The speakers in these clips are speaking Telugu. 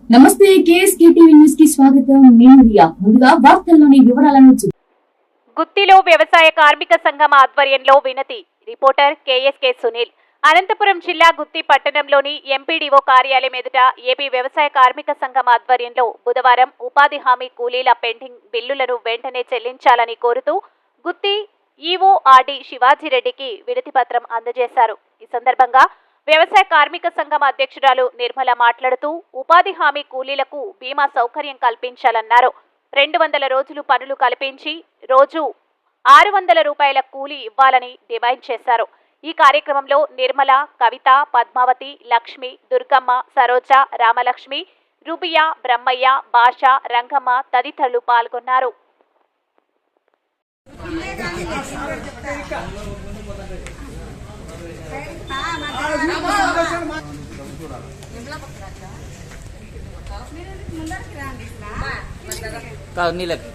నమస్తే కేఎస్కేటీవీ న్యూస్ కి స్వాగతం. నేను రియా. ముందుగా వార్తల్లోని వివరాలను గుత్తిలో వ్యవసాయ కార్మిక సంఘం ఆధ్వర్యంలో వినతి. Reporter KSK Sunil. అనంతపురం జిల్లా గుత్తి పట్టణంలోని ఎంపీడీఓ కార్యాలయం ఎదుట ఏపీ వ్యవసాయ కార్మిక సంఘం ఆధ్వర్యంలో బుధవారం ఉపాధి హామీ కూలీల పెండింగ్ బిల్లులను వెంటనే చెల్లించాలని కోరుతూ గుత్తి ఈఓఆర్డి శివాజీరెడ్డికి వినతి పత్రం అందజేశారు. ఈ సందర్భంగా వ్యవసాయ కార్మిక సంఘం అధ్యక్షురాలు నిర్మల మాట్లాడుతూ ఉపాధి హామీ కూలీలకు బీమా సౌకర్యం కల్పించాలన్నారు. 200 రోజులు పనులు కల్పించి రోజు 600 రూపాయల కూలీ ఇవ్వాలని డిమాండ్ చేశారు. ఈ కార్యక్రమంలో నిర్మల, కవిత, పద్మావతి, లక్ష్మి, దుర్గమ్మ, సరోజ, రామలక్ష్మి, రుబియా, బ్రహ్మయ్య, భాష, రంగమ్మ తదితరులు పాల్గొన్నారు. నీళ్ళకి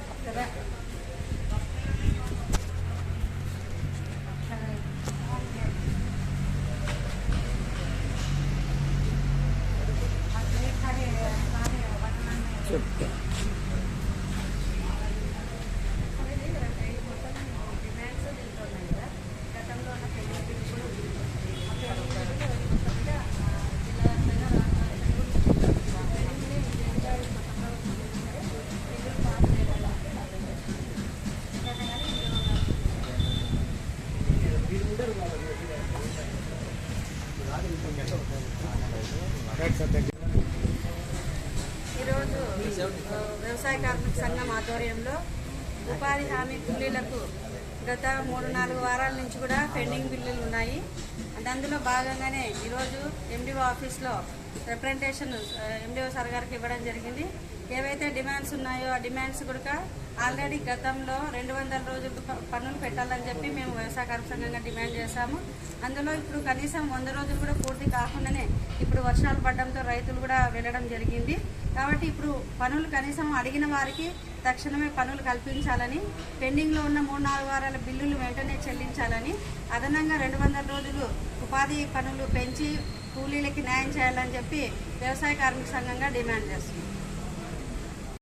ఈరోజు వ్యవసాయ కార్మిక సంఘం ఆధ్వర్యంలో ఉపాధి హామీ కూలీలకు గత 3-4 వారాల నుంచి కూడా పెండింగ్ బిల్లులు ఉన్నాయి. అందులో భాగంగానే ఈరోజు ఎండిఓ ఆఫీస్లో రిప్రజెంటేషన్ ఎండిఓ సార్ గారికి ఇవ్వడం జరిగింది. ఏవైతే డిమాండ్స్ ఉన్నాయో ఆ డిమాండ్స్ కూడా ఆల్రెడీ గతంలో 200 రోజులు పన్నులు పెట్టాలని చెప్పి మేము వ్యవసాయ కార్మిక సంఘంగా డిమాండ్ చేశాము. అందులో ఇప్పుడు కనీసం 100 రోజులు కూడా పూర్తి కాకుండానే ఇప్పుడు వర్షాలు పడడంతో రైతులు కూడా వెళ్ళడం జరిగింది. కాబట్టి ఇప్పుడు పనులు కనీసం అడిగిన వారికి తక్షణమే పనులు కల్పించాలని, పెండింగ్లో ఉన్న 3-4 వారాల బిల్లులు వెంటనే చెల్లించాలని, అదనంగా 200 రోజులు ఉపాధి పనులు పెంచి కూలీలకి న్యాయం చేయాలని చెప్పి వ్యవసాయ కార్మిక సంఘంగా డిమాండ్ చేస్తున్నాం.